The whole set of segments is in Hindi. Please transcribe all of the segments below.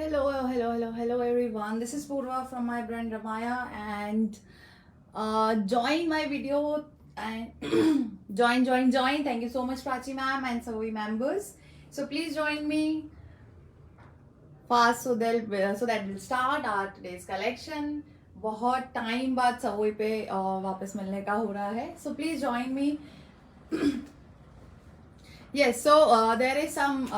Hello everyone. This is Purva from my brand Ramaya, and join my video and join. Thank you so much, Prachi ma'am and Savoy members. So please join me fast so that we'll start our today's collection. बहुत टाइम बाद सवोई पे वापस मिलने का हो रहा है. So please join me. Yes, so there is some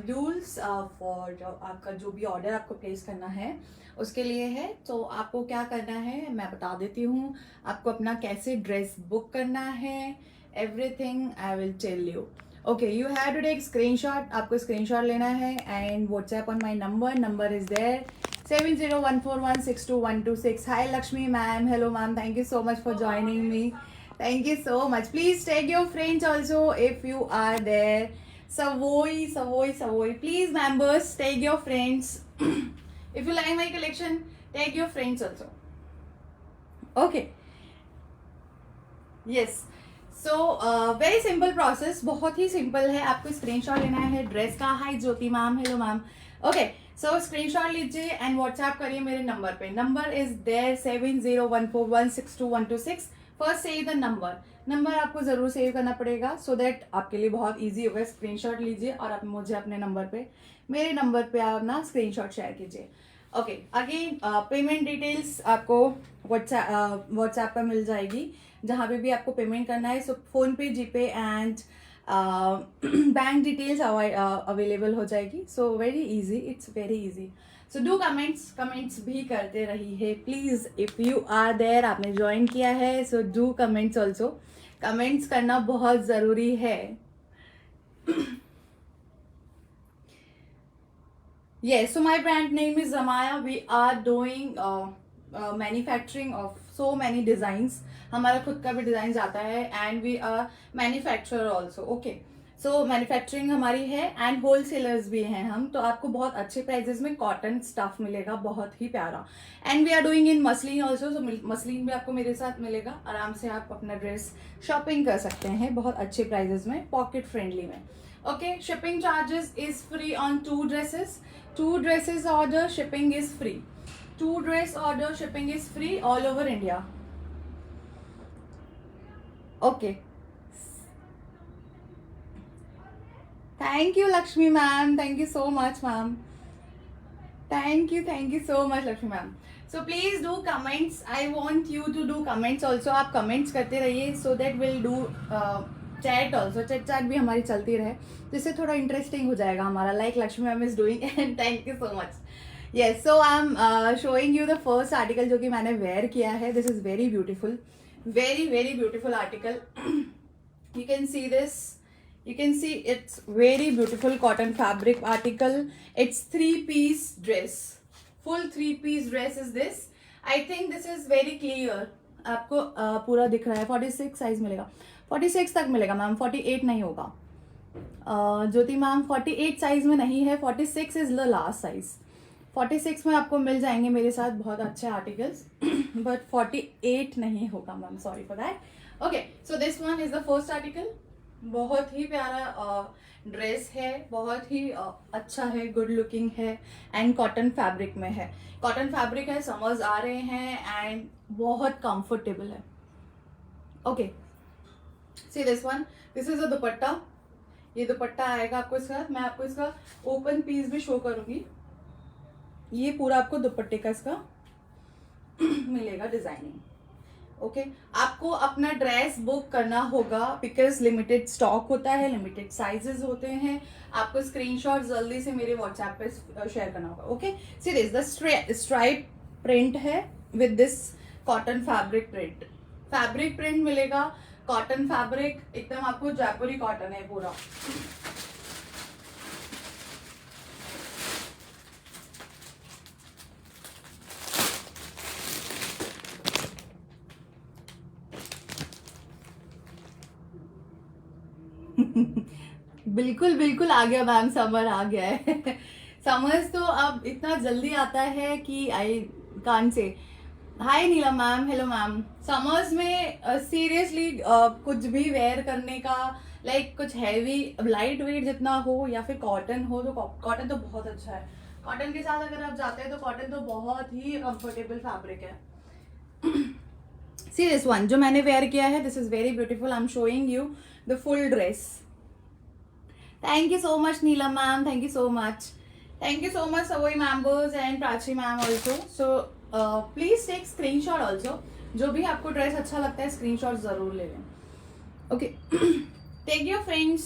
rules for आपका जो भी ऑर्डर आपको प्लेस करना है उसके लिए है. तो आपको क्या करना है मैं बता देती हूँ. आपको अपना कैसे ड्रेस बुक करना है, everything I will tell you. Okay, you have to take screenshot. आपको स्क्रीनशॉट लेना है and WhatsApp on my number is there 7014162126. Hi Lakshmi ma'am, hello ma'am, thank you so much for joining me. Thank you so much. Please tag your friends also if you are there. Savoy. Please members, tag your friends. If you like my collection, tag your friends also. Okay. Yes. So very simple process. बहुत ही simple है. आपको स्क्रीनशॉट लेना है ड्रेस का. Hi Jyoti ma'am, hello ma'am. Okay, so screenshot लीजिए एंड व्हाट्सएप करिए मेरे नंबर पे. Number is there 7014162126. First save the number आपको जरूर सेव करना पड़ेगा सो दैट आपके लिए बहुत इजी होगा. स्क्रीनशॉट लीजिए और आप मुझे अपने नंबर पे, मेरे नंबर पे आप अपना स्क्रीनशॉट शेयर कीजिए. ओके, अगेन पेमेंट डिटेल्स आपको व्हाट्सएप पर मिल जाएगी. जहाँ पे भी आपको पेमेंट करना है, so PhonePe, GPay and bank details available हो जाएगी. So very easy, it's very easy. So do comments भी करते रहिए please. If you are there, आपने ज्वाइन किया है, so do comments also. Comments करना बहुत जरूरी है. Yes, so my brand name is Ramaya. We are doing manufacturing of so many designs. हमारा खुद का भी डिजाइन आता है and we are manufacturer also. Okay, so manufacturing हमारी है एंड होलसेलर्स भी हैं हम. तो आपको बहुत अच्छे प्राइजेस में कॉटन स्टफ मिलेगा, बहुत ही प्यारा. And we are doing in muslin also. So muslin भी आपको मेरे साथ मिलेगा. आराम से आप अपना ड्रेस शॉपिंग कर सकते हैं बहुत अच्छे प्राइजेस में, पॉकेट फ्रेंडली में. Okay, shipping charges is free on 2 dresses. 2 dresses order, shipping is free. 2 dress order, shipping is free all over India. Okay. Thank you Lakshmi ma'am. Thank you so much ma'am. Thank you so much Lakshmi ma'am. So please do comments. I want you to do comments also. आप comments करते रहिए so that we'll do chat also. Chat भी हमारी चलती रहे जिससे थोड़ा इंटरेस्टिंग हो जाएगा हमारा, like Lakshmi ma'am is doing. And thank you so much. Yes, so I am showing you the first article जो कि मैंने वेयर किया है. This is very beautiful, very beautiful article. You can see this, you can see it's very beautiful cotton fabric article. It's 3-piece dress, full 3-piece dress is this. I think this is very clear. आपको पूरा दिख रहा है. 46 साइज मिलेगा, 46 तक मिलेगा मैम, 48 नहीं होगा. ज्योति मैम 48 साइज में नहीं है, 46 इज द लास्ट साइज. 46 में आपको मिल जाएंगे मेरे साथ बहुत अच्छे आर्टिकल्स बट 48 नहीं होगा ma'am, sorry for that. Okay, so this one is the first article. बहुत ही प्यारा ड्रेस है, बहुत ही अच्छा है, गुड लुकिंग है एंड कॉटन फैब्रिक में है. कॉटन फैब्रिक है, समर्स आ रहे हैं एंड बहुत कंफर्टेबल है. Okay, see this one. This is a दुपट्टा. ये दुपट्टा आएगा आपको इसका. मैं आपको इसका ओपन पीस भी शो करूंगी. ये पूरा आपको दुपट्टे का इसका मिलेगा डिजाइनिंग. ओके, आपको अपना ड्रेस बुक करना होगा बिकॉज लिमिटेड स्टॉक होता है, लिमिटेड साइजेस होते हैं. आपको स्क्रीनशॉट जल्दी से मेरे व्हाट्सएप पे शेयर करना होगा. Okay, see this the stripe print है with this cotton fabric print. Fabric print मिलेगा, कॉटन फैब्रिक एकदम आपको जयपुरी कॉटन है पूरा. बिल्कुल बिल्कुल आ गया मैम, समर आ गया है। समर्स तो अब इतना जल्दी आता है कि आई कान से। हाय नीला मैम, हेलो मैम। समर्स में सीरियसली कुछ भी वेयर करने का, लाइक कुछ हैवी लाइट वेट जितना हो या फिर कॉटन हो, तो कॉटन तो बहुत अच्छा है। कॉटन के साथ अगर आप जाते हैं तो कॉटन तो बहुत ही कंफर्टेबल फैब्रिक है। सी दिस वन जो मैंने वेयर किया है, this is very beautiful. I am showing you the full dress. Thank you so much Neela ma'am, thank you so much, thank you so much Savoy members and Prachi ma'am also. So please take screenshot also. जो भी आपको ड्रेस अच्छा लगता है स्क्रीनशॉट जरूर ले लें। Okay, take your friends.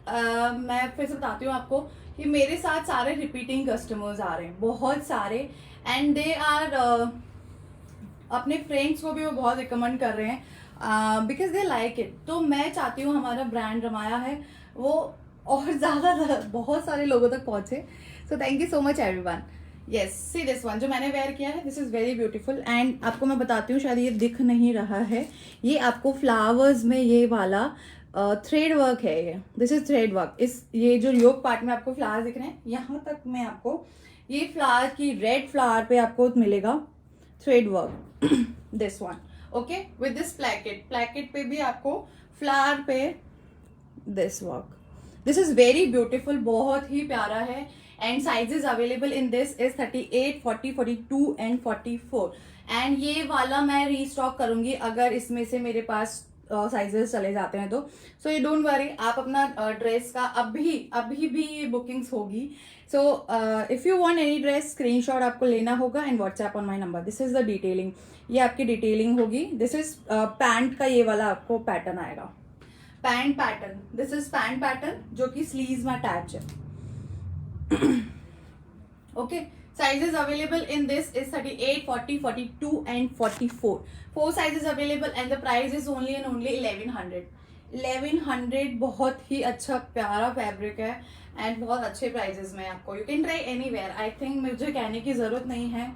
मैं फिर से बताती हूँ आपको कि मेरे साथ सारे रिपीटिंग कस्टमर्स आ रहे हैं, बहुत सारे, एंड दे आर अपने फ्रेंड्स को भी वो बहुत रिकमेंड कर रहे हैं बिकॉज दे लाइक इट। तो मैं चाहती हूँ हमारा ब्रांड रमाया है वो और ज़्यादा बहुत सारे लोगों तक पहुँचे। So thank you so much everyone. Yes, see this one जो मैंने वेयर किया है, this is very beautiful. And आपको मैं बताती हूँ, शायद ये दिख नहीं रहा है, ये आपको फ्लावर्स में ये वाला थ्रेड वर्क है। ये दिस इज थ्रेड वर्क। इस ये जो योग पार्ट में आपको फ्लावर दिख रहे हैं, यहाँ तक में आपको ये फ्लावर की रेड फ्लावर पे आपको मिलेगा thread work. This one okay with this placket. Placket पे भी आपको फ्लावर पे this work. This is very beautiful, बहुत ही प्यारा है। And sizes available in this is 38, 40, 42 and 44। And ये वाला मैं रीस्टॉक करूंगी अगर इसमें से मेरे पास साइजेस चले जाते हैं तो। सो ये डोंट वरी, आप अपना ड्रेस का अभी भी ये बुकिंग्स होगी। So if you want any dress, screenshot आपको लेना होगा and WhatsApp on my number. This is the detailing, ये आपकी डिटेलिंग होगी। दिस इज पैंट का ये वाला आपको पैटर्न आएगा, pant pattern. This is pant pattern जो कि स्लीव्स में अटैच है। Okay, sizes available in this is 38, 40, 42 and 44. 4 sizes available and the price is only and only 1100. 1100 बहुत ही अच्छा प्यारा फैब्रिक है एंड बहुत अच्छे प्राइजेस में आपको। You can try anywhere. I think मुझे कहने की जरूरत नहीं है,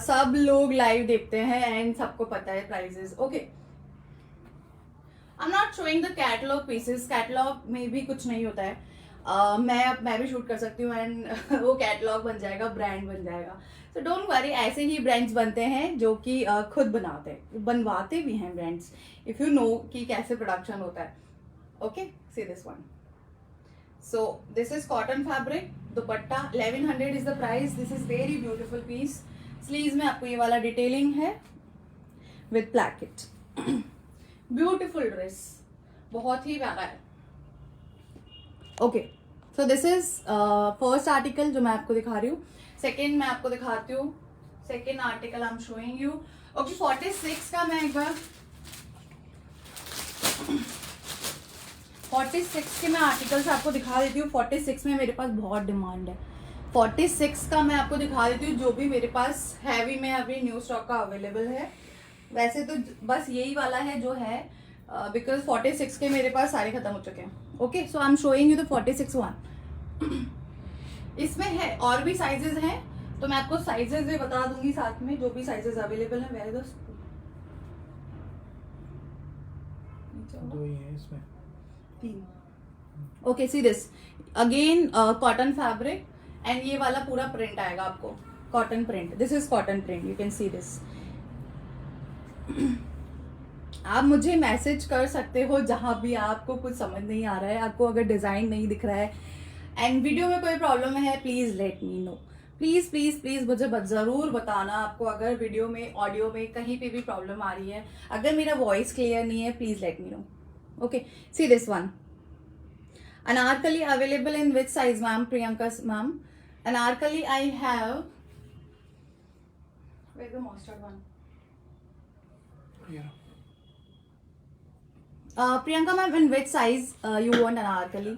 सब लोग लाइव देखते हैं एंड सबको पता है prices. Okay, I am not showing the catalogue pieces. Catalogue में भी कुछ नहीं होता है। मैं भी शूट कर सकती हूँ एंड वो कैटलॉग बन जाएगा, ब्रांड बन जाएगा। सो डोंट वरी, ऐसे ही ब्रांड्स बनते हैं जो कि खुद बनवाते भी हैं ब्रांड्स, इफ यू नो कि कैसे प्रोडक्शन होता है। Okay, see this one. So this is cotton fabric, dupatta 1100 is the price. This is very beautiful piece. Sleeves में आपको ये वाला डिटेलिंग है विद प्लैकेट। ब्यूटीफुल ड्रेस, बहुत ही प्यारा है। Okay, so this is first article जो मैं आपको दिखा रही हूँ। सेकेंड मैं आपको दिखाती हूँ, second article I am showing you. Okay, 46 का मैं एक बार 46 के मैं आर्टिकल्स आपको दिखा देती हूँ। 46 में मेरे पास बहुत डिमांड है। 46 का मैं आपको दिखा देती हूँ, जो भी मेरे पास हैवी में अभी न्यू स्टॉक का अवेलेबल है। वैसे तो बस यही वाला है जो है, बिकॉज 46 के मेरे पास सारे खत्म हो चुके हैं। Okay, so I am showing you the 46 one. इसमें है और भी साइजेस हैं, तो मैं आपको साइजेस भी बता दूंगी साथ में, जो भी साइजेस अवेलेबल हैं। मेरे दोस्त दो ही हैं इसमें, 3। Okay, see this again cotton fabric and ये वाला पूरा प्रिंट आएगा आपको, cotton print. This is cotton print, you can see this. आप मुझे मैसेज कर सकते हो जहां भी आपको कुछ समझ नहीं आ रहा है, आपको अगर डिजाइन नहीं दिख रहा है एंड वीडियो में कोई प्रॉब्लम है, please let me know. Please please please मुझे जरूर बताना आपको, अगर वीडियो में, ऑडियो में कहीं पे भी प्रॉब्लम आ रही है, अगर मेरा वॉइस क्लियर नहीं है, please let me know. Okay, see this one. Anarkali available in which size ma'am? Priyanka ma'am, Anarkali I have, where's the mustard one? Priyanka ma'am, in which size you want anarkali?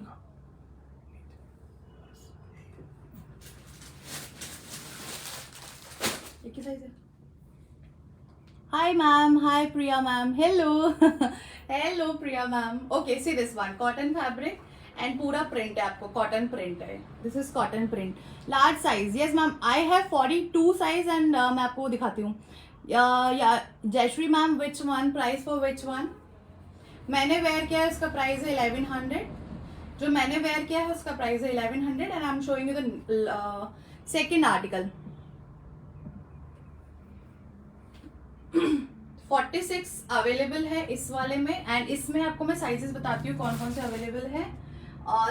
एक ही साइज है। Hi ma'am, hi Priya ma'am, hello, hello Priya ma'am. Okay, see this one, cotton fabric and पूरा print है आपको, cotton print है। This is cotton print, large size. Yes ma'am, I have 42 size and मैं आपको दिखाती हूँ। Jayashree ma'am, which one, price for which one? मैंने वेयर किया है, इसका प्राइस है 1100 जो मैंने वेयर किया है उसका प्राइस है 1100 and I am showing you the second article. 46 available है इस वाले में एंड इसमें आपको मैं साइजेस बताती हूँ कौन कौन से अवेलेबल है.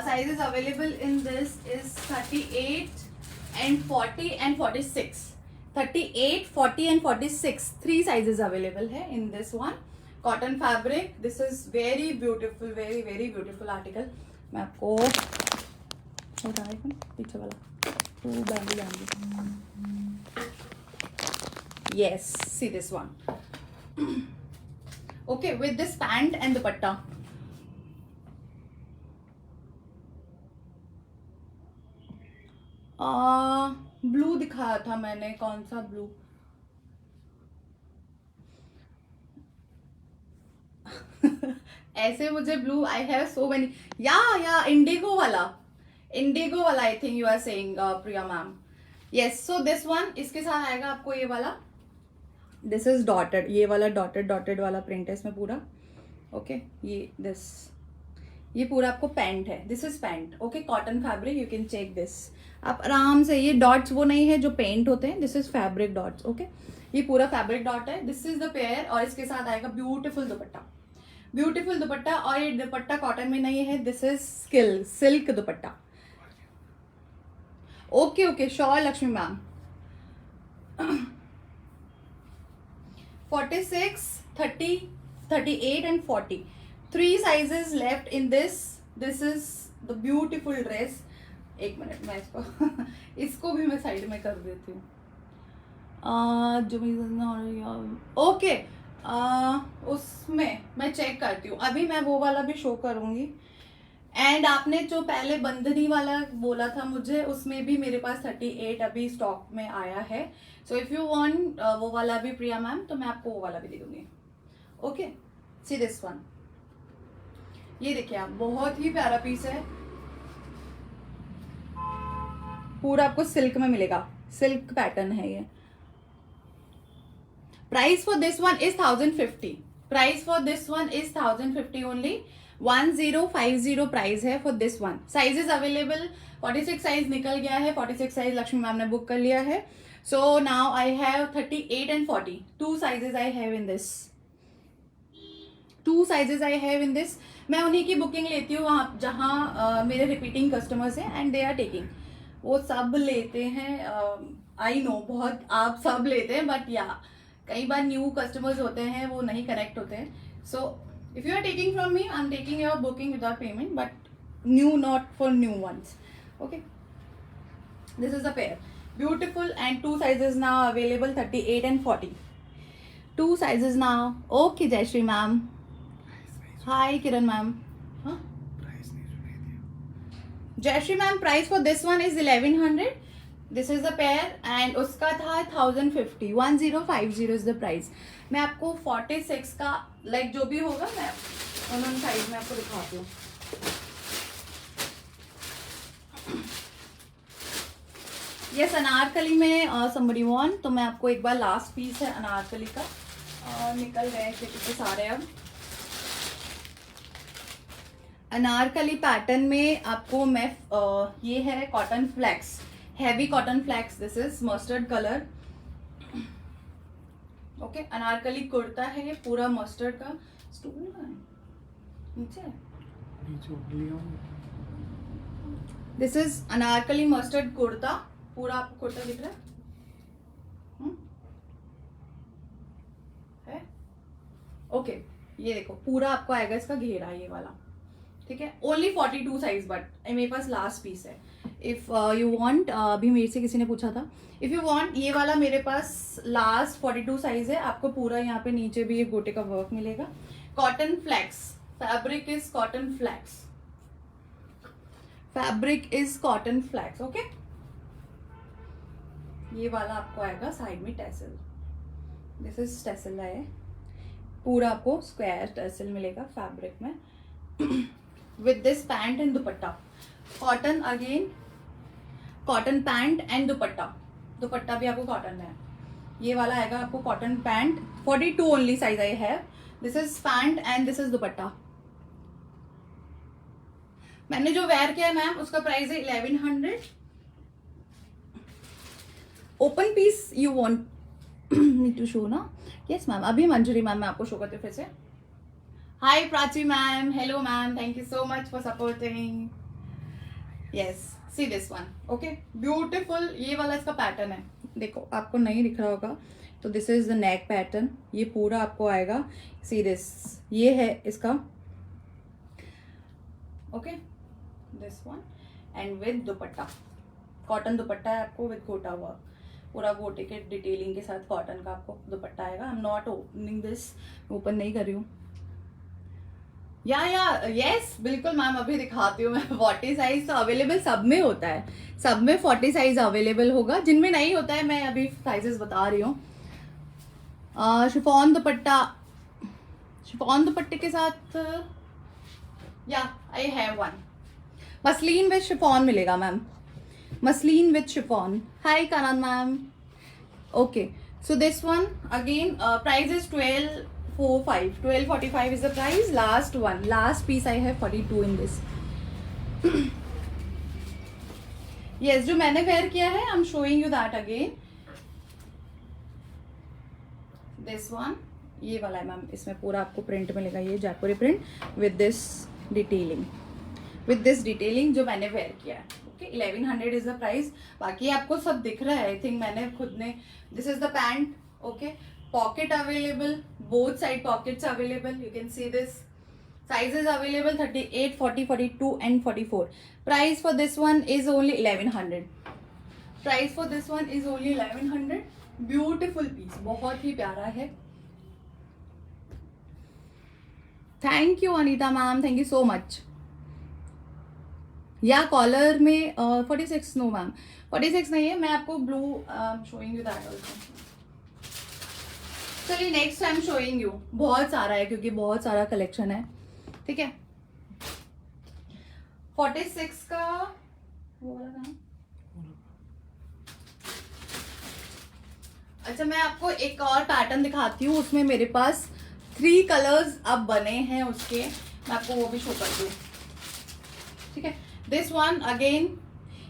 Sizes available in this is 38 and 40 and 46. 38, 40 and 46 3 sizes available है in this one. Cotton fabric. This is very beautiful, very beautiful article. मैं आपको पीछे वाला bandy. Yes, see this one. Okay, with this pant and dupatta. Blue दिखाया था मैंने, कौन सा ब्लू? ऐसे मुझे blue, I have so many. या इंडिगो वाला I think you are saying Priya ma'am. Yes, so this one इसके साथ आएगा आपको ये वाला. दिस इज डॉटेड, ये वाला डॉटेड वाला प्रिंट है इसमें पूरा. ओके, ये पूरा आपको पैंट है. This is pant. Okay, cotton fabric, you can check this. आप आराम से, ये डॉट्स वो नहीं है जो पेंट होते हैं. This is fabric dots. Okay, ये पूरा फैब्रिक डॉट है. दिस इज द पेयर और इसके साथ आएगा ब्यूटीफुल दुपट्टा. और ये दुपट्टा कॉटन में नहीं है, this is silk dupatta. Okay, sure Lakshmi ma'am. 46, 30, 38 and 40. 3 sizes left in this. This is the beautiful dress. एक मिनट, मैं इसको भी मैं साइड में कर देती हूँ. ओके, उसमें मैं चेक करती हूँ. अभी मैं वो वाला भी शो करूँगी. एंड आपने जो पहले बंधनी वाला बोला था मुझे, उसमें भी मेरे पास 38 अभी स्टॉक में आया है. सो इफ यू वांट वो वाला भी प्रिया मैम, तो मैं आपको वो वाला भी दे दूंगी. Okay, see this one. ये देखिए आप, बहुत ही प्यारा पीस है. पूरा आपको सिल्क में मिलेगा, सिल्क पैटर्न है ये. Price for this one is 1050. Price for this one is 1050 only. 1050 price है for this one. Sizes available. 46 size निकल गया है. 46 साइज लक्ष्मी मैम ने बुक कर लिया है. So now I have 38 and 40. 2 sizes I have in this. 2 sizes I have in this. मैं उन्हीं की बुकिंग लेती हूँ वहाँ जहाँ मेरे रिपीटिंग कस्टमर्स हैं एंड दे आर टेकिंग. वो सब लेते हैं. आई नो बहुत आप सब लेते हैं, बट या कई बार न्यू कस्टमर्स होते हैं, वो नहीं कनेक्ट होते हैं. सो if you are taking from me, I'm taking your booking without payment, but new, not for new ones. Okay, this is the pair. Beautiful, and 2 sizes now available, 38 and 40. 2 sizes now. Okay, Jayashree ma'am. Hi Kiran ma'am. Huh? Jayashree ma'am, price for this one is 1100. This is the pair and उसका था 1050. 1050 is the price. मैं आपको 46 का लाइक जो भी होगा मैं उन्होंने साइज में आपको दिखाती हूँ. यस, अनारकली में somebody want, तो मैं आपको एक बार लास्ट पीस है अनारकली का. निकल गए थे कितने सारे. अब अनारकली पैटर्न में आपको मैं ये है cotton flax, heavy cotton flax. This is mustard colour. Okay, anarkali kurta है ये पूरा मस्टर्ड का. स्टूल का नीचे. This is anarkali mustard kurta. पूरा आपको कुर्ता दिख रहा है. ओके, ये देखो पूरा आपको आएगा इसका घेरा ये वाला. ठीक है, ओनली 42 साइज, बट मेरे पास लास्ट पीस है. इफ यू वांट, अभी मेरे से किसी ने पूछा था, इफ यू वांट ये वाला मेरे पास लास्ट 42 साइज है. आपको पूरा यहाँ पे नीचे भी ये गोटे का वर्क मिलेगा. Cotton flax, fabric is cotton flax. Fabric is cotton flax. Okay, ये वाला आपको आएगा साइड में टैसल. दिस इज टैसल है. पूरा आपको स्क्वायर टैसल मिलेगा फैब्रिक में. With this pant and dupatta. Cotton again, cotton pant and दुपट्टा. दुपट्टा भी आपको कॉटन में है. ये वाला आएगा आपको cotton pant. 42 only size I have. This is pant and this is दुपट्टा. मैंने जो वेयर किया है मैम उसका प्राइस है 1100। Open piece you want me to show ना? यस मैम, अभी मंजूरी मैम मैं आपको शो करती हूँ फिर से। Hi Prachi ma'am, hello ma'am, thank you so much for supporting. Yes, see this one, okay, beautiful. ये वाला इसका पैटर्न है, देखो आपको नहीं दिख रहा होगा तो this is the neck pattern, ये पूरा आपको आएगा। सी दिस, ये है इसका, okay, this one and with dupatta, cotton दुपट्टा है आपको विद गोटा वर्क, पूरा गोटे के डिटेलिंग के साथ कॉटन का आपको दुपट्टा आएगा। आई am not opening this, open नहीं कर रही हूँ। या यस बिल्कुल मैम, अभी दिखाती हूँ मैं। 40 साइज तो अवेलेबल सब में होता है, सब में 40 साइज अवेलेबल होगा, जिनमें नहीं होता है मैं अभी साइजेस बता रही हूँ। शिफॉन दुपट्टा, शिफॉन दुपट्टे के साथ या I have one, muslin with chiffon मिलेगा ma'am, muslin with chiffon. Hi Kanan ma'am, okay, so this one again price is 1245 is the price. Last one, last piece I have 42 in this. Yes, जो मैंने वेयर किया है, I'm showing you that again. This one, ये वाला है मैम, इसमें पूरा आपको प्रिंट मिलेगा, ये Jaipuri print with this detailing, with this detailing जो मैंने वेयर किया है। Okay, 1100 is the price. बाकी आपको सब दिख रहा है, आई थिंक मैंने खुद ने। This is the pant, okay, pocket available, both side pockets available, you can see this, sizes available 38, 40, 42 and 44. Price for this one is only 1100. Price for this one is only 1100. Beautiful piece, बहुत ही प्यारा है। Thank you Anita ma'am, thank you so much. या कॉलर में 46 नो मैम, 46 नहीं है, मैं आपको blue showing you that also. चलिए next I am showing you, बहुत सारा है क्योंकि बहुत सारा कलेक्शन है, ठीक है। 46 का वो वाला था। अच्छा, मैं आपको एक और पैटर्न दिखाती हूँ, उसमें मेरे पास 3 कलर्स अब बने हैं उसके, मैं आपको वो भी शो करती हूँ, ठीक है। दिस वन अगेन,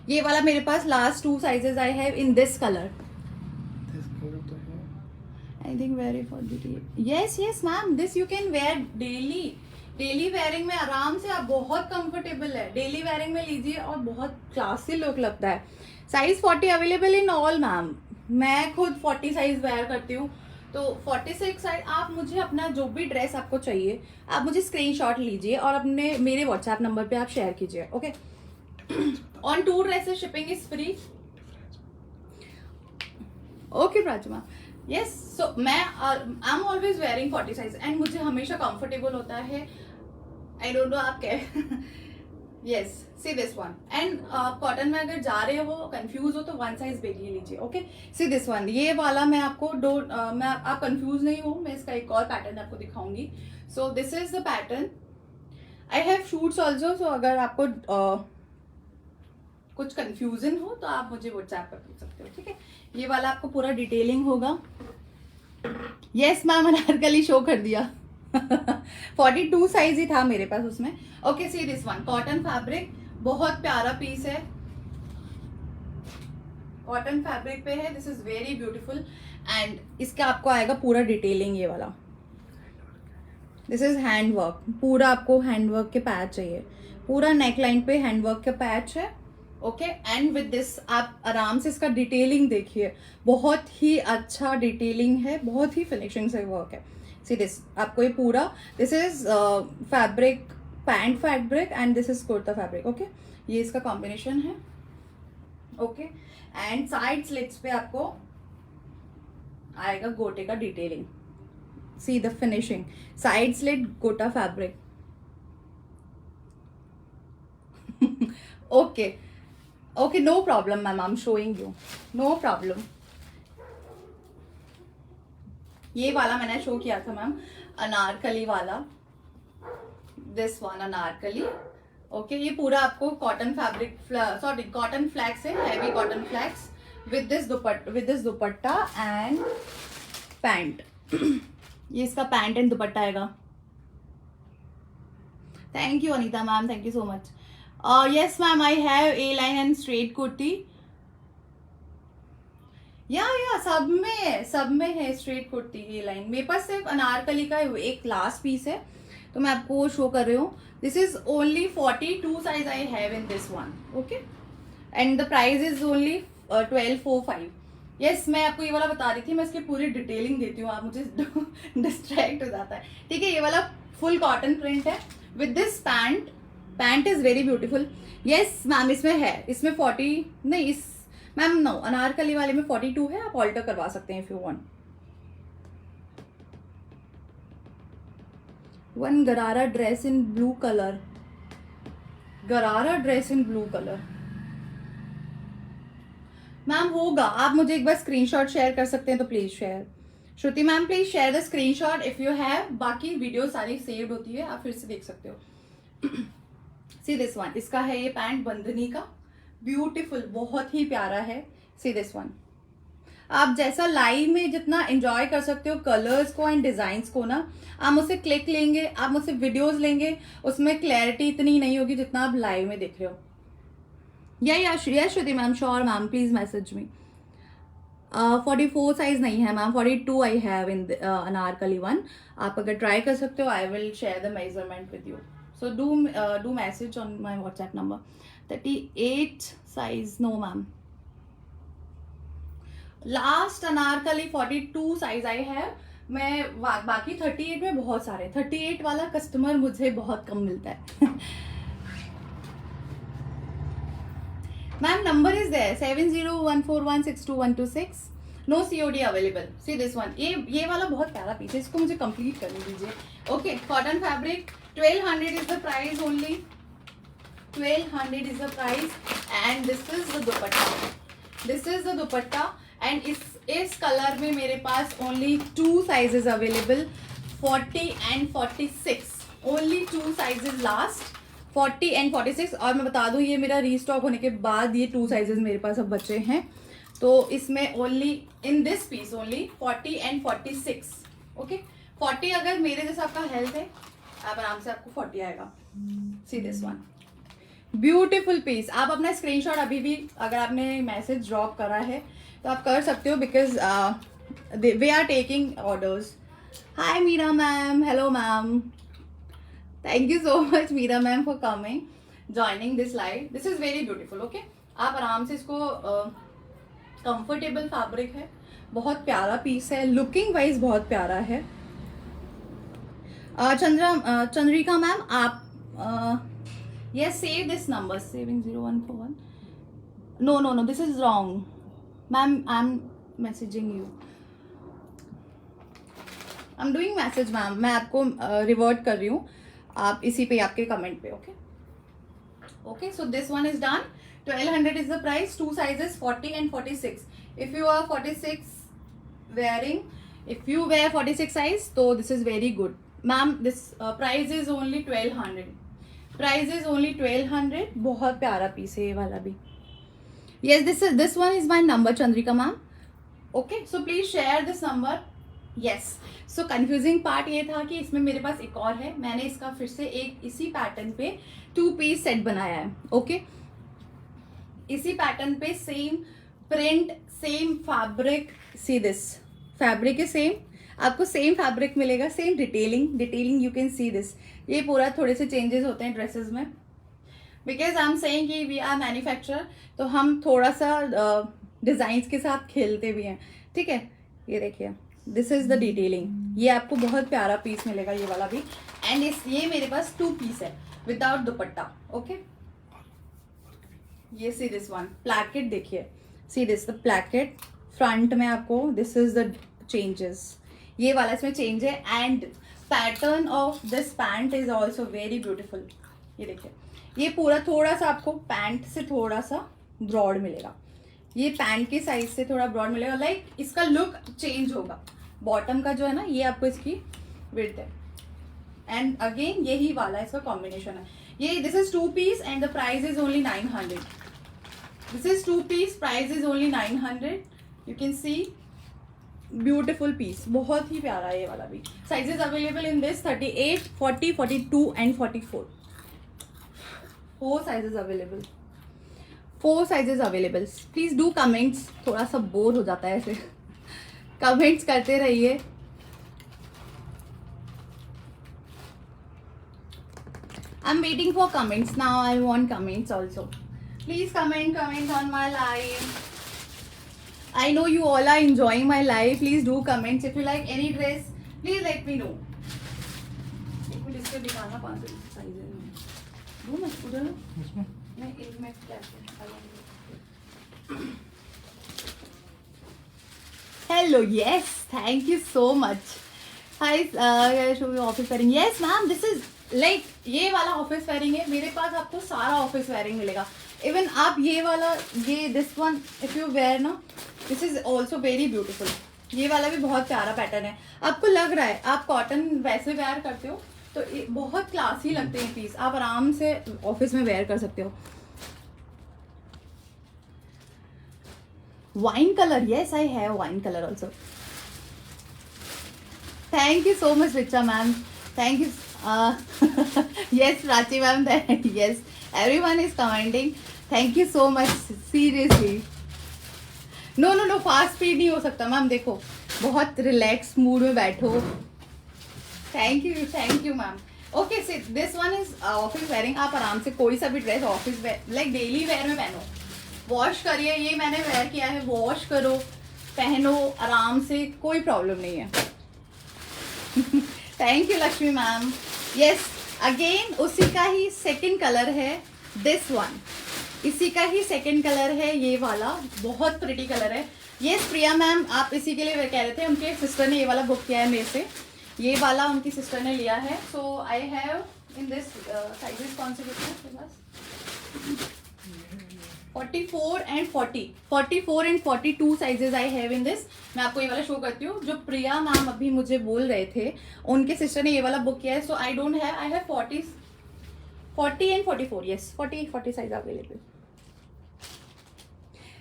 ये वाला मेरे पास last 2 sizes I have in this colour. I think very for the yes ma'am, this you can wear daily wearing में आराम से, आप बहुत कंफर्टेबल है, डेली वेयरिंग में लीजिए और बहुत क्लासी लुक लगता है। Size 40 available in all ma'am, मैं खुद 40 साइज वेयर करती हूँ, तो 46 साइज आप मुझे अपना जो भी ड्रेस आपको चाहिए आप मुझे स्क्रीनशॉट लीजिए और अपने मेरे व्हाट्सएप नंबर पे आप शेयर कीजिए, okay. On 2 dresses shipping is free, okay Prachi ma'am. Yes, so मैं I am always wearing 40 size and मुझे हमेशा कंफर्टेबल होता है। आई डोंट नो आप क्या। Yes, see this one and cotton में अगर जा रहे हो, कंफ्यूज हो तो 1 साइज बिग ही लीजिए, ओके। सी दिस वन, ये वाला मैं आपको मैं आप कंफ्यूज नहीं हो, मैं इसका एक और पैटर्न आपको दिखाऊंगी। So this is the pattern, I have suits also, so अगर आपको कुछ कंफ्यूजन हो तो आप मुझे व्हाट्सएप पर पूछ सकते हो, ठीक है। ये वाला आपको पूरा डिटेलिंग होगा। यस मैम, अनारकली शो कर दिया। 42 साइज ही था मेरे पास उसमें, okay. See this one, cotton fabric, बहुत प्यारा पीस है, कॉटन फैब्रिक पे है, this is very beautiful and इसका आपको आएगा पूरा डिटेलिंग, ये वाला दिस इज हैंड वर्क, पूरा आपको हैंड वर्क के पैच चाहिए, पूरा नेकलाइन पे हैंड वर्क का पैच है, ओके। एंड विद दिस आप आराम से इसका डिटेलिंग देखिए, बहुत ही अच्छा डिटेलिंग है, बहुत ही फिनिशिंग से वर्क है। सी दिस, आपको ये पूरा, this is fabric, pant fabric and this is kurta fabric, okay. ये इसका कॉम्बिनेशन है, ओके। एंड साइड स्लिट्स पे आपको आएगा गोटे का detailing, see the finishing, side slit गोटा fabric, okay okay, no problem ma'am, I am showing you, no problem. ये वाला मैंने शो किया था मैम, अनारकली वाला, दिस वन अनारकली, ओके। ये पूरा आपको cotton fabric, sorry cotton flax है, heavy cotton flax with this dupatta and pant. ये इसका पैंट एंड दुपट्टा आएगा। Thank you Anita ma'am, thank you so much. Yes ma'am, I have A line and straight kurti. या सब में है स्ट्रेट कुर्ती ये लाइन. मेरे पास सिर्फ अनारकली का एक लास्ट पीस है, तो मैं आपको वो शो कर रही हूँ. This is only 42 size I have in this one. Okay, and the price is only 1245. Yes, मैं आपको ये वाला बता रही थी, मैं इसकी पूरी डिटेलिंग देती हूँ, आप मुझे डिस्ट्रैक्ट हो जाता है. ठीक है, ये वाला फुल कॉटन प्रिंट है with this pant is very beautiful. Yes ma'am, इसमें है, इसमें 40 नहीं, इस मैम नो, अनारकली वाले में 42 है, आप ऑल्टर करवा सकते हैं इफ यू वांट. वन गरारा ड्रेस इन ब्लू कलर. गरारा dress in blue colour ma'am होगा, आप मुझे एक बार स्क्रीनशॉट शेयर कर सकते हैं तो please share. Shruti ma'am please share the screenshot if you have. बाकी वीडियो सारी सेव्ड होती है, आप फिर से देख सकते हो. सी दिस वन, इसका है ये पैंट बंधनी का, ब्यूटीफुल, बहुत ही प्यारा है. सी दिस वन, आप जैसा लाइव में जितना एंजॉय कर सकते हो कलर्स को एंड डिजाइन्स को ना, आप मुझसे क्लिक लेंगे, आप मुझसे वीडियोस लेंगे, उसमें क्लैरिटी इतनी नहीं होगी जितना आप लाइव में देख रहे हो. या Shruti ma'am, sure ma'am, please message me. 44 size नहीं है ma'am, 42 I have in Anarkali one. आप अगर ट्राई कर सकते हो, I will share the measurement with you. So do message on my WhatsApp number. 38 size, no ma'am. Last Anarkali 42 size I have. मैं बाकी 38 में बहुत सारे, 38 वाला कस्टमर मुझे बहुत कम मिलता है. Ma'am number is there 7014162126. No COD available. See this one, ये वाला बहुत प्यारा पीस है, इसको मुझे कंप्लीट करने दीजिए. Okay, cotton fabric, 1200 is the price only. 1200 is the price and this is the dupatta. This is the dupatta and इस कलर में मेरे पास only 2 sizes available, 40 and 46. Only 2 sizes last, 40 and 46. और मैं बता दूं, ये मेरा रीस्टॉक होने के बाद ये 2 sizes मेरे पास अब बचे हैं. तो इसमें only in this piece only 40 and 46. Okay, 40 अगर मेरे जैसा आपका हेल्थ है, आप आराम से, आपको 40 आएगा. See this one, beautiful piece. आप अपना स्क्रीनशॉट अभी भी अगर आपने मैसेज ड्रॉप करा है तो आप कर सकते हो, because we are taking orders. Hi Meera ma'am, hello ma'am, thank you so much Meera ma'am for coming, joining this live. This is very beautiful. Okay, आप आराम से इसको, कंफर्टेबल फैब्रिक है, बहुत प्यारा पीस है, लुकिंग वाइज बहुत प्यारा है. चंद्रिका मैम, आप yes, save this number 70141. No, this is wrong ma'am, I am messaging you, I am doing message ma'am. मैं आपको रिवर्ट कर रही हूँ, आप इसी पे, आपके कमेंट पे. Okay, so this one is done. 1200 is the price. 2 sizes, 40 and 46. If you are 46 wearing, if you wear 46 size, so this is very good. Ma'am, this price is only 1200. Price is only 1200. बहुत प्यारा पीस है ये वाला भी. Yes, this one is my number, Chandrika ma'am. Okay, so please share this number. Yes. So confusing part ये था कि इसमें मेरे पास एक और है, मैंने इसका फिर से एक इसी पैटर्न पे 2 piece सेट बनाया है. ओके, इसी पैटर्न पे same print, same fabric. See this fabric है सेम, आपको सेम फैब्रिक मिलेगा, same detailing you can see this. ये पूरा थोड़े से चेंजेस होते हैं ड्रेसेस में, बिकॉज आई एम सेइंग कि वी आर मैन्युफैक्चरर, तो हम थोड़ा सा डिजाइन्स के साथ खेलते भी हैं. ठीक है, ये देखिए, दिस इज द डिटेलिंग. ये आपको बहुत प्यारा पीस मिलेगा ये वाला भी. एंड ये मेरे पास 2 पीस है विदाउट दुपट्टा. ओके, ये सी दिस वन, प्लैकेट देखिए, सी दिस द प्लैकेट फ्रंट में आपको, दिस इज द चेंजेस, ये वाला इसमें चेंज है. And pattern of this pant is also very beautiful. ये देखिए, ये पूरा थोड़ा सा आपको पैंट से थोड़ा सा ब्रॉड मिलेगा, ये पैंट के साइज से थोड़ा ब्रॉड मिलेगा. लाइक इसका लुक चेंज होगा. बॉटम का जो है ना, ये आपको इसकी विड्थ है, एंड अगेन यही वाला इसका कॉम्बिनेशन है. ये दिस इज 2 पीस and the price is only 900. This is 2 piece, price is only 900. You can see, beautiful piece, बहुत ही प्यारा है ये वाला भी. Sizes available in this 38, 40, 42 and 44. 4 sizes available, 4 sizes available. Please do comments. थोड़ा सा बोर हो जाता है ऐसे. कमेंट्स करते रहिए. I'm waiting for comments now. I want comments also. Please comment on my live. I know you all are enjoying my live. Please do comments. If you like any dress, please let me know. एक मिनट इसको दिखाना 5 साइज है. वो मैं उधर मैं इनमें क्या Hello, yes, thank you so much. Hi, show you office wearing. Yes, ma'am, this is like ये वाला ऑफिस वेयरिंग है. मेरे पास आपको सारा ऑफिस वेयरिंग मिलेगा. इवन आप ये वाला, ये this one if you wear ना, this is also very beautiful. ये वाला भी बहुत प्यारा पैटर्न है. आपको लग रहा है आप कॉटन वैसे वेयर करते हो तो बहुत क्लासी लगते हैं पीस. आप आराम से ऑफिस में वेयर कर सकते हो. Wine colour, yes, I have wine color also. Thank you so much, Richa ma'am. Thank you. Yes, Prachi ma'am. Yes, everyone is commenting. Thank you so much. Seriously. No, fast speed नहीं हो सकता मैम. देखो बहुत रिलैक्स मूड में बैठो. Thank you ma'am. Okay, see this one is office wearing. आप आराम से कोई सा भी dress office where like daily wear में पहनो. वॉश करिए. ये मैंने वेयर किया है. वॉश करो, पहनो आराम से, कोई प्रॉब्लम नहीं है. Thank you Lakshmi ma'am. Yes, again उसी का ही सेकंड कलर है दिस वन. इसी का ही सेकंड कलर है ये वाला. बहुत प्रिटी कलर है. यस प्रिया मैम, आप इसी के लिए कह रहे थे. उनके सिस्टर ने ये वाला बुक किया है मेरे से. ये वाला उनकी सिस्टर ने लिया है. So I have in this sizes. कौन से बुक है आपके पास? 44 and 40, 44 and 42 sizes I have in this. मैं आपको ये वाला शो करती हूँ. जो प्रिया मैम अभी मुझे बोल रहे थे, उनके सिस्टर ने ये वाला बुक किया है. So I don't have, I have 40 and 44. Yes, 40 size available.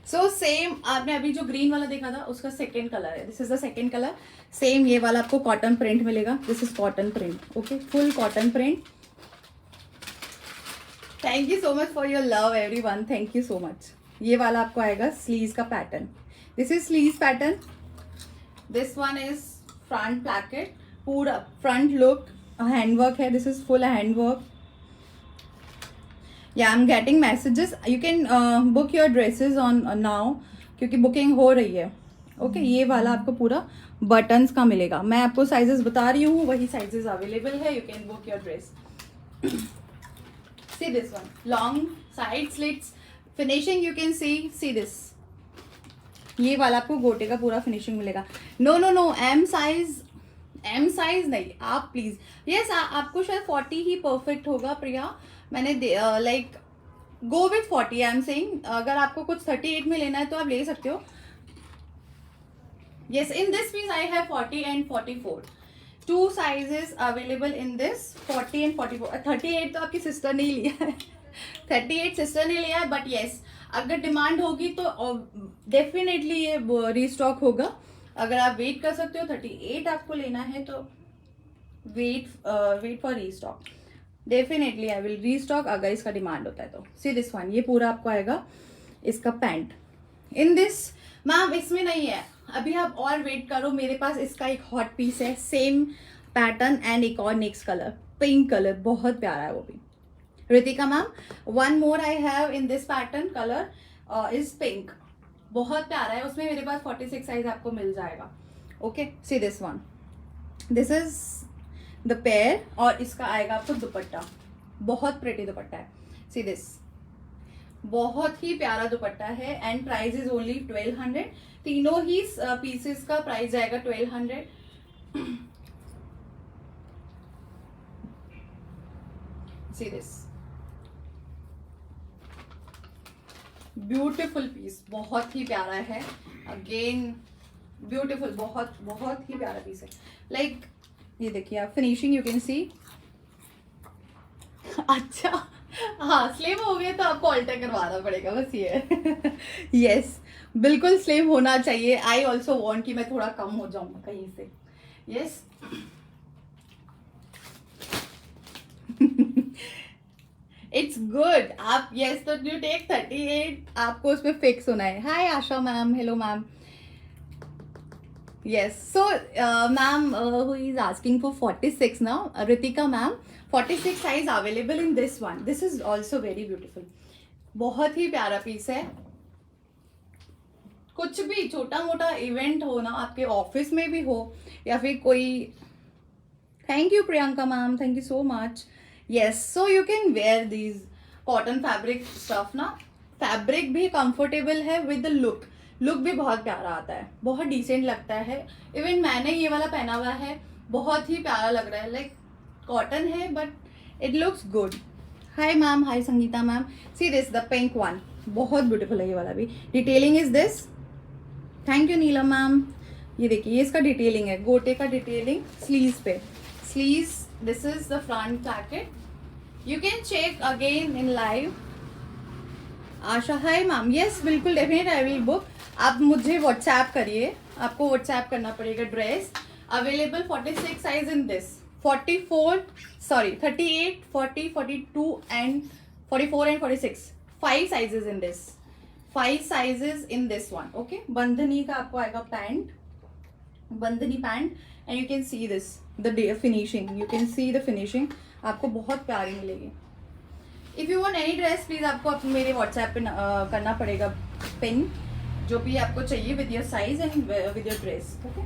So same आपने अभी जो ग्रीन वाला देखा था उसका सेकेंड कलर है. This is the second colour. Same ये वाला आपको कॉटन प्रिंट मिलेगा. This is cotton print. Okay, full cotton print. Thank you so much for your love everyone. Thank you so much. ये वाला आपको आएगा स्लीव्स का pattern. This is sleeves pattern. This one is front placket. पूरा फ्रंट लुक हैंडवर्क है. This is full handwork. या I am getting messages. You can book your dresses on now क्योंकि बुकिंग हो रही है. ओके, ये वाला आपको पूरा बटन्स का मिलेगा. मैं आपको साइजेस बता रही हूँ, वही साइजेस अवेलेबल है. You can book your dress. See this one, long side slits finishing. You can see this. ये वाला आपको गोटे का पूरा फिनिशिंग मिलेगा. नो एम साइज नहीं. आप प्लीज. यस, आपको शायद 40 ही परफेक्ट होगा प्रिया. मैंने like go with 40. I am saying अगर आपको कुछ 38 में लेना है तो आप ले सकते हो. Yes, in this piece I have 40 and 44. 2 sizes available in this, 40 and 44. 38 तो आपकी सिस्टर ने ही लिया है. 38 सिस्टर ने लिया है. बट येस, अगर डिमांड होगी तो डेफिनेटली ये रीस्टॉक होगा. अगर आप वेट कर सकते हो, 38 आपको लेना है तो wait for restock. Definitely I will restock अगर इसका डिमांड होता है तो. सी दिस वन, ये पूरा आपको आएगा इसका पैंट. इन दिस मैम इसमें नहीं है अभी. आप और वेट करो. मेरे पास इसका एक हॉट पीस है, सेम पैटर्न एंड एक और नेक्स्ट कलर, पिंक कलर. बहुत प्यारा है वो भी. Ritika ma'am, one more I have in this pattern. Colour is pink. बहुत प्यारा है. उसमें मेरे पास 46 साइज आपको मिल जाएगा. Okay, see this one. This is the pair. और इसका आएगा आपको दुपट्टा. बहुत प्रिटी दुपट्टा है. सी दिस, बहुत ही प्यारा दुपट्टा है. And price is only 1200. तीनों ही पीसेस का प्राइस जाएगा 1200. See this beautiful piece. बहुत ही प्यारा है. Again beautiful. बहुत बहुत ही प्यारा पीस है. लाइक ये देखिए आप, फिनिशिंग यू कैन सी. अच्छा, हाँ, स्लिम हो गए तो आपको अल्टर करवाना पड़ेगा बस ये. यस, बिल्कुल स्लिम होना चाहिए. आई ऑल्सो वॉन्ट कि मैं थोड़ा कम हो जाऊंगा कहीं से. यस. It's good. आप यस तो यू टेक 38, आपको उसमें फिक्स होना है. Hi Asha ma'am, hello ma'am. Yes. So, ma'am, who is asking for 46 now? Ritika ma'am, 46 size available in this one. This is also very beautiful. बहुत ही प्यारा पीस है. कुछ भी छोटा मोटा इवेंट हो ना, आपके ऑफिस में भी हो या फिर कोई. Thank you Priyanka ma'am, thank you so much. Yes, so you can wear these cotton fabric stuff ना. फैब्रिक भी कंफर्टेबल है विद द लुक. लुक भी बहुत प्यारा आता है, बहुत डिसेंट लगता है. इवन मैंने ये वाला पहना हुआ है, बहुत ही प्यारा लग रहा है. लाइक कॉटन है but it looks good. Hi ma'am, hi Sangeeta ma'am. See this the pink one, बहुत ब्यूटीफुल है ये वाला भी. Detailing is this. Thank you Neelam ma'am. ये देखिए, ये इसका डिटेलिंग है, गोटे का डिटेलिंग स्लीव्स पे. Sleeves, this is the front placket. You can check again in live. Asha, hi ma'am. Yes बिल्कुल, डेफिनेट आई विल बुक. आप मुझे व्हाट्सएप करिए, आपको व्हाट्सएप करना पड़ेगा. Dress available 46 size in this. 44 sorry 38, 40, 42 and 44 and 46. 5 sizes in this. 5 sizes in this one. Okay, bandhani का आपको आएगा pant, bandhani pant. And you can see this the finishing. You can see the finishing, आपको बहुत प्यारी मिलेगी. If you want any dress please आपको मेरे व्हाट्सएप पे करना पड़ेगा पिन, जो भी आपको चाहिए with your size and with your dress. Okay,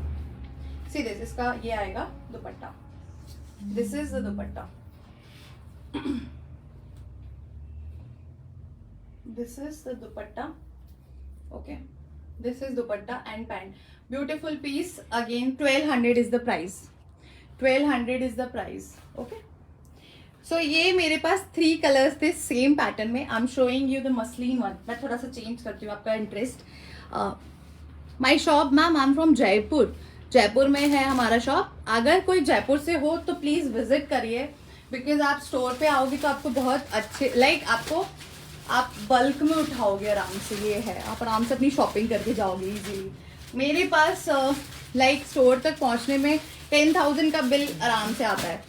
see this, इसका ये आएगा dupatta. This is the dupatta. This is the dupatta. Okay, this is dupatta and pant. Beautiful piece. Again 1200 is the price. 1200 is the price. Okay, so ये मेरे पास 3 कलर्स थे सेम पैटर्न में. I am showing you the muslin one. मैं थोड़ा सा चेंज करती हूँ आपका interest. My shop ma'am, I am from Jaipur. Jaipur में है हमारा शॉप. अगर कोई जयपुर से हो तो प्लीज विजिट करिए, बिकॉज आप स्टोर पे आओगे तो आपको बहुत अच्छे आपको आप बल्क में उठाओगे आराम से. ये है, आप आराम से अपनी शॉपिंग करके जाओगे इजीली. मेरे पास स्टोर तक पहुंचने में 10,000 का बिल आराम से आता है.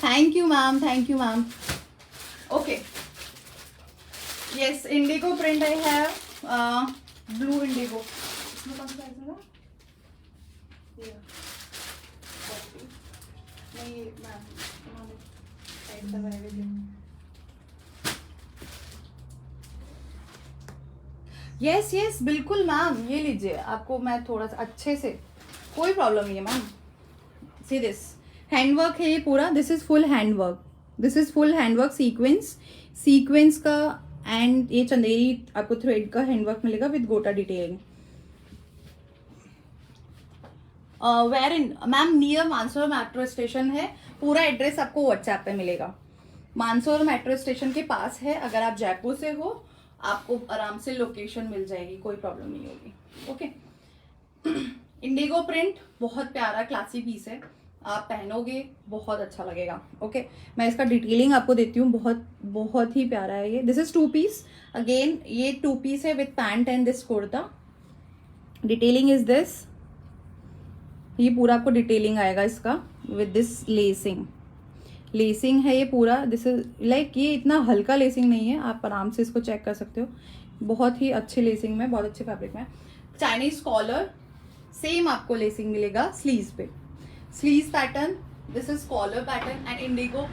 Thank you ma'am, thank you ma'am. Okay, yes, Indigo print I have. Blue Indigo. इसमें कौन सा साइज है? नहीं मैम, साइड दबाए हुए थे. यस यस बिल्कुल मैम, ये लीजिए. आपको मैं थोड़ा सा अच्छे से, कोई प्रॉब्लम नहीं है मैम. सी दिस, हैंडवर्क है ये पूरा. This is full handwork. This is full handwork. Sequence का एंड ये चंदेरी आपको थ्रेड का हैंडवर्क मिलेगा विद गोटा detailing. Where in ma'am? Near Mansarovar metro station है. पूरा एड्रेस आपको व्हाट्सएप पे मिलेगा. मानसरोवर मेट्रो स्टेशन के पास है. अगर आप जयपुर से हो आपको आराम से लोकेशन मिल जाएगी, कोई प्रॉब्लम नहीं होगी. ओके, इंडिगो प्रिंट बहुत प्यारा क्लासी पीस है. आप पहनोगे बहुत अच्छा लगेगा. ओके, मैं इसका डिटेलिंग आपको देती हूँ. बहुत बहुत ही प्यारा है ये. This is 2 piece. अगेन ये 2 पीस है with pant and this kurta. Detailing is this. ये पूरा आपको डिटेलिंग आएगा इसका विद दिस लेसिंग है ये पूरा. दिस इज ये इतना हल्का लेसिंग नहीं है, आप आराम से इसको चेक कर सकते हो. बहुत ही अच्छे लेसिंग में, बहुत अच्छे फैब्रिक में. चाइनीज कॉलर, सेम आपको लेसिंग मिलेगा स्लीव्स पे. Sleeves pattern, this is collar pattern and indigo.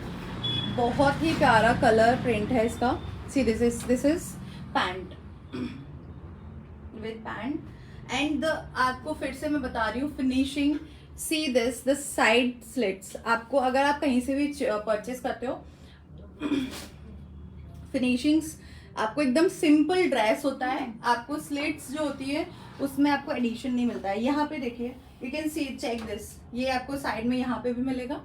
बहुत ही प्यारा कलर प्रिंट है इसका. See this is pant with pant and आपको फिर से मैं बता रही हूँ finishing. See this, the side slits. आपको अगर आप कहीं से भी परचेस करते हो, फिनिशिंग्स आपको एकदम सिंपल ड्रेस होता है. आपको स्लिट्स जो होती है उसमें आपको एडिशन नहीं मिलता है. यहाँ पे देखिए, you can see, check this. ये आपको साइड में यहाँ पे भी मिलेगा,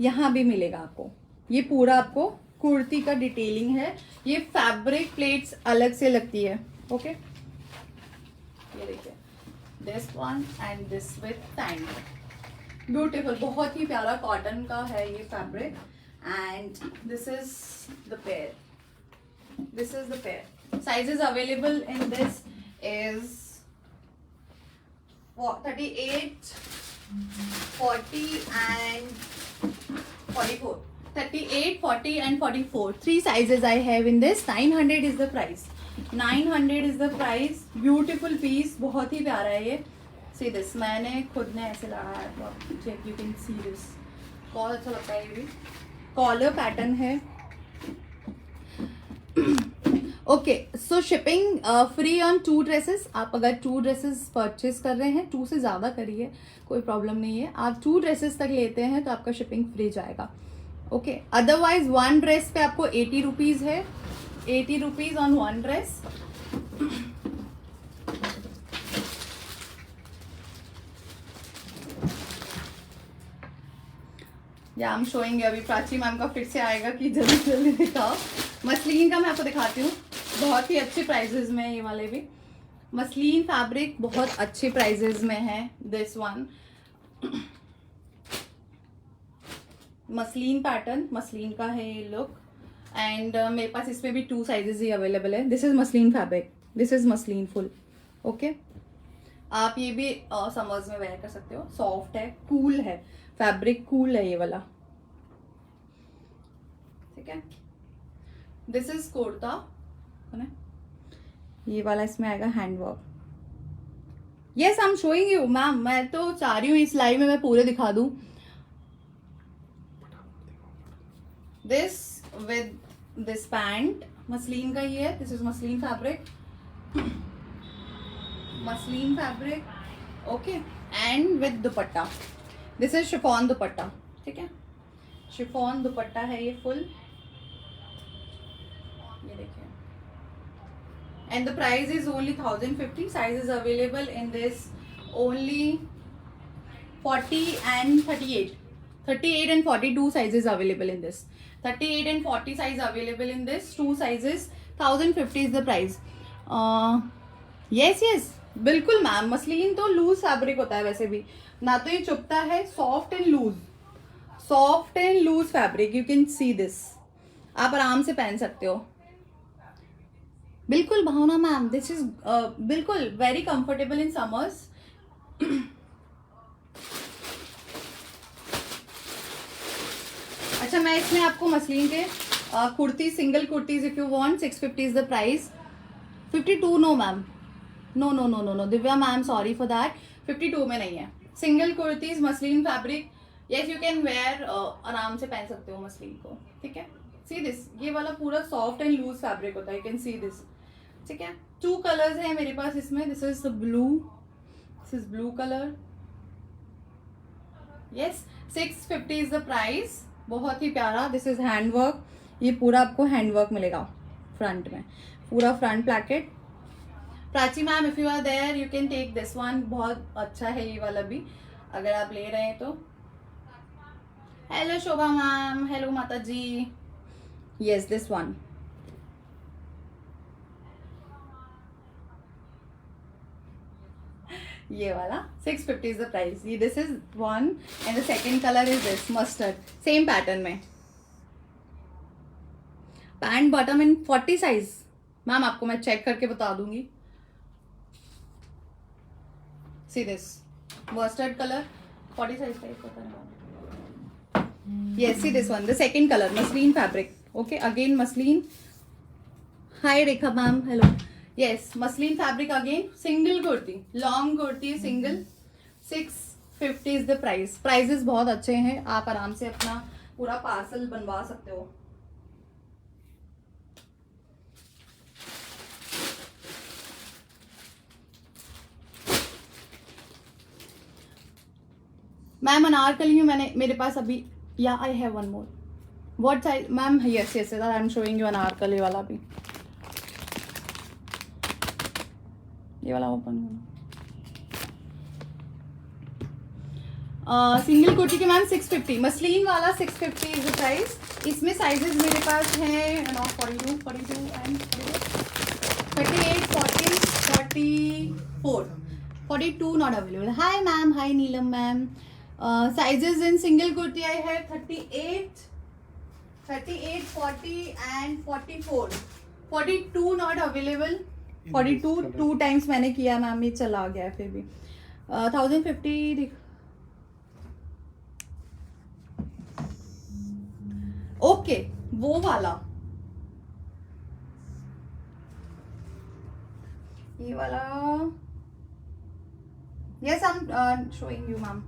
यहाँ भी मिलेगा आपको. ये पूरा आपको कुर्ती का डिटेलिंग है. ये फैब्रिक प्लेट्स अलग से लगती है. ओके, ये देखिए, this one and this with pant. Beautiful, बहुत ही प्यारा कॉटन का है ये fabric. And this is the pair. This is the pair. Sizes available in this is 38, 40 and 44. 38, 40 and 44. 3 sizes I have in this. 900 is the price. 900 is the price. Beautiful piece. बहुत ही प्यारा है ये. See this. मैंने खुद ने ऐसे लगाया है, तो आप check you can see this. बहुत अच्छा लगता है ये भी. Collar pattern है. Okay, so shipping free on 2 dresses. आप अगर 2 ड्रेसेस परचेज कर रहे हैं, 2 से ज़्यादा करिए, कोई प्रॉब्लम नहीं है. आप 2 ड्रेसेस तक लेते हैं तो आपका शिपिंग फ्री जाएगा. ओके, अदरवाइज 1 ड्रेस पे आपको 80 रुपीज़ है. 80 रुपीज़ ऑन 1 ड्रेस. या आई एम शोइंग. अभी प्राची मैम का फिर से आएगा कि जल्दी जल्दी दिखाओ. मसलिन का मैं आपको दिखाती हूँ. बहुत ही अच्छे प्राइजेस में ये वाले भी. मसलिन फैब्रिक बहुत अच्छे प्राइजेस में है. This one muslin pattern, muslin का है ये लुक. एंड मेरे पास इसमें भी 2 साइजेस ही अवेलेबल है. This is muslin fabric, this is muslin full. Okay, आप ये भी समर्स में वेयर कर सकते हो. सॉफ्ट है, कूल है, फैब्रिक कूल है ये वाला. ठीक है. This is kurta. ये वाला इसमें आएगा handwork. Yes, I am showing you ma'am. मैं तो चाह रही हूँ इस लाइव में मैं पूरे दिखा दूं. This with this pant muslin का ही है. This is muslin fabric. Muslin fabric. Okay, and with dupatta. This is chiffon दुपट्टा. ठीक है, शिफॉन दुपट्टा है ये फुल. ये देखिए. And the price is only 1050. Sizes available in this only 40 and 38. 38 and 42 sizes available in this. 38 and 40 size available in this. 2 sizes. 1050 is the price. Yes, बिल्कुल मैम. मसलिन तो लूज फैब्रिक होता है वैसे भी ना, तो ये चुभता है. Soft and loose, soft and loose fabric. You can see this. आप आराम से पहन सकते हो. बिल्कुल भावना मैम, दिस इज बिल्कुल वेरी कंफर्टेबल इन समर्स. अच्छा, मैं इसमें आपको मसलिन के kurti, single kurtis if you want, 650 is the price. 52 no ma'am. No Divya ma'am, sorry for that. 52 में नहीं है. Single kurtis muslin fabric. Yes, you can wear. आराम से पहन सकते हो मसलिन को. ठीक है. See this. ये वाला पूरा सॉफ्ट एंड लूज फैब्रिक होता है. You can see this. ठीक है. 2 कलर्स हैं मेरे पास इसमें. This is blue. This is blue colour. Yes, 650 is the price. बहुत ही प्यारा. This is handwork. ये पूरा आपको हैंडवर्क मिलेगा फ्रंट में, पूरा front placket. Prachi ma'am, if you are there you can take this one. बहुत अच्छा है ये वाला भी, अगर आप ले रहे हैं तो. हेलो शोभा मैम. हेलो माता जी. Yes, this one. ये वाला 650 is the price. This is one and the second color is this mustard. Same pattern में. Pant bottom in 40 size. Ma'am आपको मैं चेक करके बता दूंगी. See this mustard colour 40 size type पता नहीं. Yes, see this one, the second colour muslin fabric. Okay, again muslin. Hi Rekha ma'am, hello. Yes, muslin fabric again. Single kurti, long kurti single. 650 is the price. Prices बहुत अच्छे हैं. आप आराम से अपना पूरा पार्सल बनवा सकते हो. मैम अनारकली हूँ मैंने, मेरे पास अभी. या I have one more. What size ma'am? Yes I am showing you Anarkali वाला भी. ये वाला ओपन सिंगल कुर्ती के मैम 650. मसलिन वाला 650 इज द प्राइस. इसमें साइजेस मेरे पास हैं 42 and 38, 40, 44. 42 not available. Hi ma'am. Hi Neelam ma'am. Sizes in single kurti आई है 38, 40 एंड 44. 42 not available. 42 2 टाइम्स मैंने किया मैम, ये चला गया फिर भी. 1050. ओके वो वाला, ये वाला, yes I am showing you ma'am.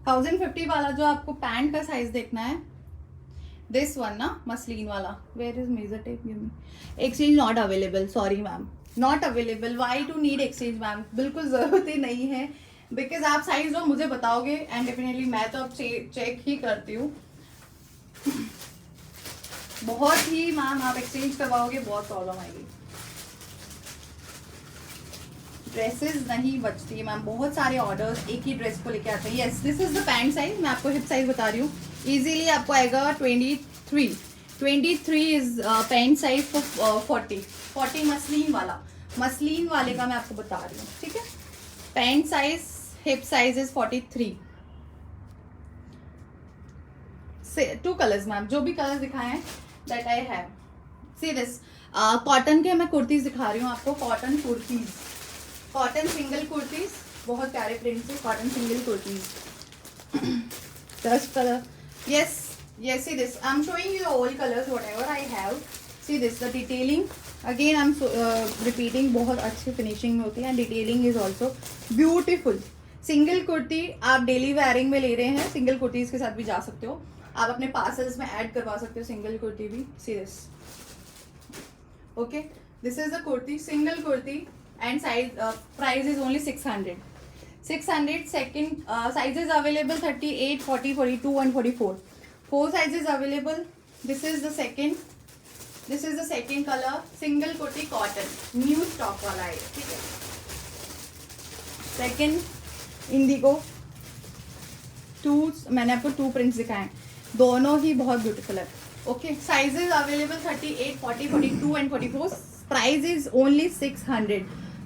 1050 वाला जो आपको पैंट का साइज देखना है, दिस वन ना, मसलिन वाला, where is measure tape, give me. Exchange not available, sorry ma'am, not available. Why to need exchange ma'am, बिल्कुल जरूरत ही नहीं है, बिकॉज आप साइज जो मुझे बताओगे एंड डेफिनेटली मैं तो अब चेक ही करती हूँ। बहुत ही मैम आप एक्सचेंज करवाओगे बहुत प्रॉब्लम आएगी, ड्रेसेस नहीं बचती है मैम, बहुत सारे ऑर्डर्स एक ही ड्रेस को लेके आते हैं। Yes this is the pant size, मैं आपको हिप साइज बता रही हूँ, इजीली आपको आएगा 23 is pant size for 40 muslin वाले का मैं आपको बता रही हूँ, ठीक है। Pant size hip size is 43, two colours ma'am, जो भी कलर्स दिखाए हैं that I have. See this cotton के मैं कुर्तीज दिखा रही हूँ आपको, cotton kurtis, cotton single kurtis, बहुत प्यारे प्रिंट से कॉटन सिंगल कुर्तीज, दस colour. Yes yes, see this I am showing you all colours what ever I have. C this the detailing again I am repeating, बहुत अच्छी फिनिशिंग में होती है and detailing is also beautiful. Single kurti आप डेली वेयरिंग में ले रहे हैं, सिंगल कुर्तीज के साथ भी जा सकते हो, आप अपने पार्सल्स में ऐड करवा सकते हो सिंगल कुर्ती भी। See this, okay this is the kurti, single kurti and size price is only 600 second sizes available 38 40 42 and 44, 4 sizes available। this is the second color, single kurti cotton, new stock वाला है, ठीक है। सेकंड इंडिगो, मैंने आपको 2 प्रिंट्स दिखाए, दोनों ही बहुत ब्यूटीफुल है। Okay sizes available 38 40 42 and 44, price is only 600,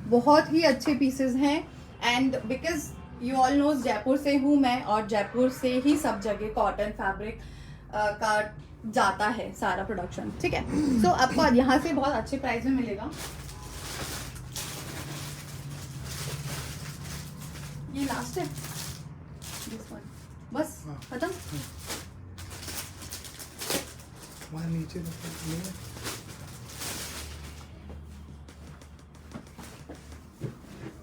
बहुत ही अच्छे पीसेस हैं and because you all knows Jaipur से हूँ मैं और जयपुर से ही सब जगह कॉटन फैब्रिक का जाता है सारा प्रोडक्शन, ठीक है। सो आपको यहाँ से बहुत अच्छे प्राइस में मिलेगा। ये लास्ट है, दिस वन, बस खत्म। वहाँ नीचे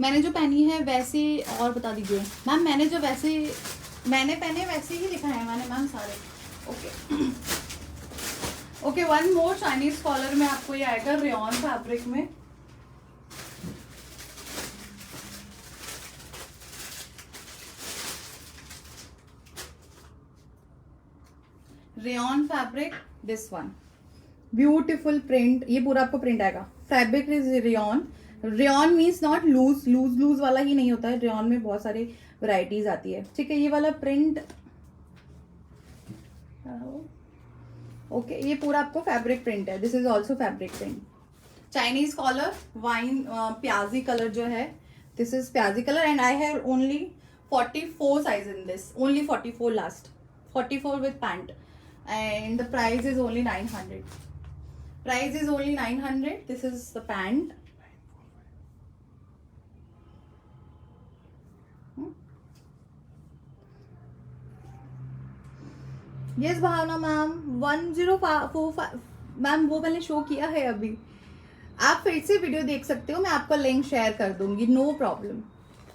मैंने जो पहनी है वैसे, और बता दीजिए मैम, मैंने जो मैंने पहने वैसे ही दिखाए हैं मैंने मैम सारे। Okay okay, one more Chinese collar में आपको ये आएगा रेयॉन फैब्रिक में, rayon fabric, this one beautiful print, ये पूरा आपको प्रिंट आएगा। Fabric is rayon, rayon means not loose वाला ही नहीं होता है, रेयॉन में बहुत सारी वैरायटीज आती है, ठीक है। ये वाला प्रिंट ओके, ये पूरा आपको फैब्रिक प्रिंट है, this is also fabric print. Chinese collar, wine प्याजी कलर जो है, दिस इज प्याजी colour and I have only 44 size in this, only 44 last, 44 with pant and the price is only 900, price is only 900, this is the pant. Yes Bhavna ma'am, 1045 ma'am, वो मैंने शो किया है अभी, आप फिर से वीडियो देख सकते हो, मैं आपका लिंक शेयर कर दूंगी, नो प्रॉब्लम,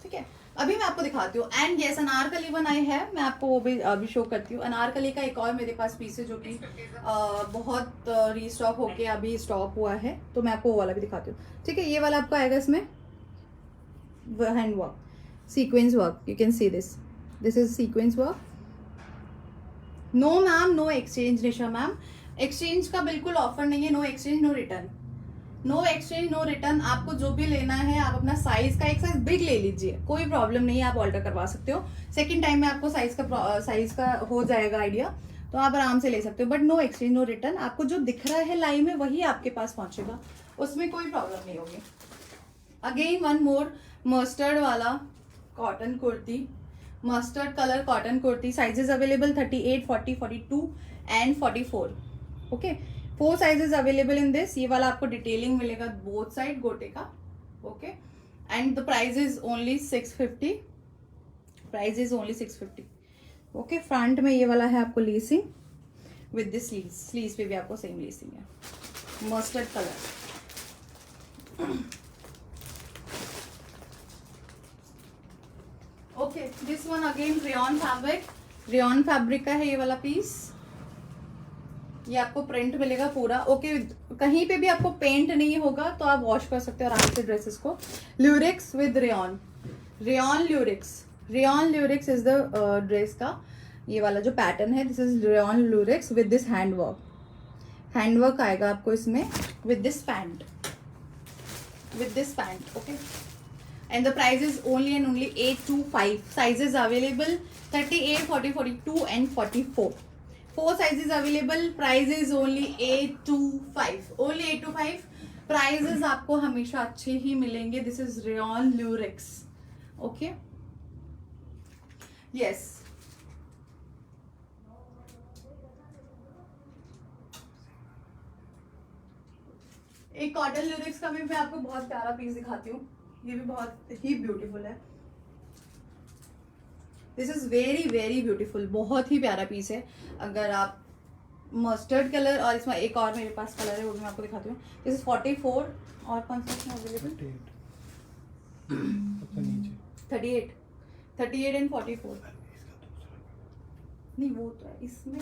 ठीक है। अभी मैं आपको दिखाती हूँ एंड यस अनारकली वन आई है, मैं आपको वो भी अभी शो करती हूँ। अनारकली का एक और मेरे पास पीस है जो कि बहुत रीस्टॉक होके अभी स्टॉक हुआ है, तो मैं आपको वो वाला भी दिखाती हूँ, ठीक है। ये वाला आपको आएगा इसमें hand work, sequence work, you can see this, this is sequence work. No ma'am, no exchange Nisha ma'am, exchange का बिल्कुल ऑफर नहीं है, no exchange no return, no exchange no return. आपको जो भी लेना है आप अपना साइज का एक साइज बिग ले लीजिए, कोई प्रॉब्लम नहीं है, आप ऑल्टर करवा सकते हो, सेकंड टाइम में आपको साइज का हो जाएगा आइडिया, तो आप आराम से ले सकते हो, but no exchange no return. आपको जो दिख रहा है लाइव में वही आपके पास पहुंचेगा, उसमें कोई प्रॉब्लम नहीं होगी। अगेन वन मोर मस्टर्ड वाला cotton kurti, mustard colour cotton kurti, sizes available 38 40 42 and 44, okay 4 sizes available in this. ये वाला आपको डिटेलिंग मिलेगा बोथ साइड गोटे का, okay and the price is only 650, price is only 650, okay. Front में ये वाला है आपको लेसिंग, विद दिस स्लीव्स पे भी आपको सेम लेसिंग है, mustard colour. Okay, this one again rayon fabric का है ये वाला पीस। ये आपको प्रिंट मिलेगा पूरा। ओके, कहीं पे भी आपको पेंट नहीं होगा तो आप वॉश कर सकते हो आराम से ड्रेसेस को। Lurex with rayon Lurex is the dress का ये वाला जो पैटर्न है। This is rayon Lurex with this handwork आएगा आपको इसमें with this pant okay. And the price is only and only 825। Sizes available 38, 40, 42 and 44। 4 sizes available. Price is only 825. Only 825. Prices आपको हमेशा अच्छे ही मिलेंगे। This is Rayon Lurex. Okay. Yes. एक कॉटन ल्यूरिक्स का भी मैं आपको बहुत प्यारा पीस दिखाती हूँ। ये भी बहुत ही ब्यूटीफुल है। This is very very beautiful, बहुत ही प्यारा पीस है। अगर आप मस्टर्ड कलर और इसमें एक और मेरे पास कलर है वो भी मैं आपको दिखाती हूँ। दिस इज 44 और कौन सा इसमें अवेलेबल? 38 एंड 44। नहीं वो तो है इसमें।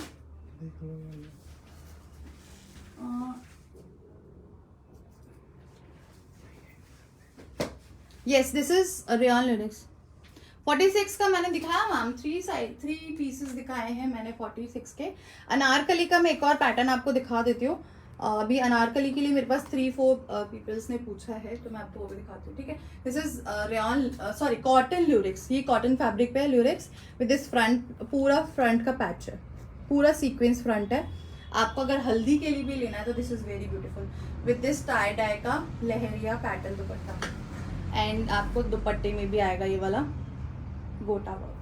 Yes, this is rayon Lurex. 46 का मैंने दिखाया मैम, 3 पीसेस दिखाए हैं मैंने 46 के। अनारकली का मैं एक और पैटर्न आपको दिखा देती हूँ। अभी अनारकली के लिए मेरे पास 3-4 पीपल्स ने पूछा है तो मैं आपको वो भी दिखाती हूँ, ठीक है। This is cotton Lurex. ये कॉटन फैब्रिक पे है ल्यूरिक्स विद दिस फ्रंट, पूरा फ्रंट का पैच है, पूरा सीक्वेंस फ्रंट है। आपको अगर हल्दी के लिए भी लेना है तो this is very beautiful with this tie dye का लहरिया पैटर्न दुपट्टा। एंड आपको दुपट्टे में भी आएगा ये वाला गोटा वर्क।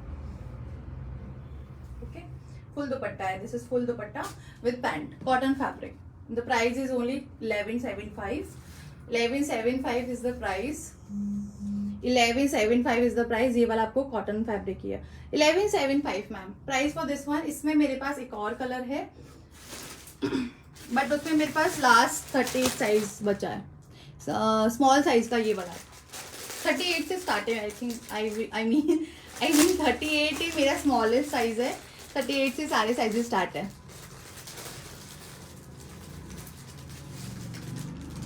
ओके, फुल दुपट्टा है। This is full dupatta with pant, cotton fabric. The price is only 1175। 1175 is the price. 1175 is the price. ये वाला आपको कॉटन फैब्रिक ही है। 1175 ma'am price for this one. इसमें मेरे पास एक और कलर है बट उसमें मेरे पास लास्ट 38 साइज बचा है। स्मॉल साइज का ये वाला है। 38 से स्टार्ट है। आई मीन 38 ही मेरा स्मॉलेस्ट साइज है। 38 से सारे साइजेस स्टार्ट है।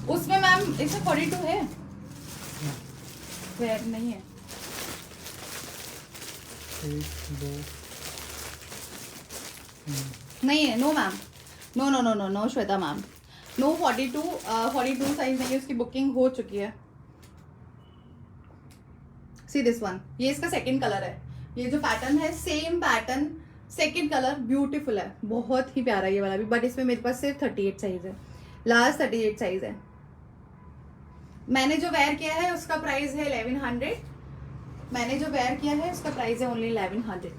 उसमें मैम इसमें 42 है, वेयर नहीं है। 1, 2 नहीं है, no ma'am, no Shweta ma'am, no 42 size नहीं है, उसकी बुकिंग हो चुकी है। सी दिस वन, ये इसका सेकंड कलर है। ये जो पैटर्न है same pattern, second colour beautiful है, बहुत ही प्यारा ये वाला भी। बट इसमें मेरे पास सिर्फ 38 साइज है, लास्ट 38 साइज है। मैंने जो वेयर किया है उसका प्राइस है 1100। मैंने जो वेयर किया है उसका प्राइस है only 1100।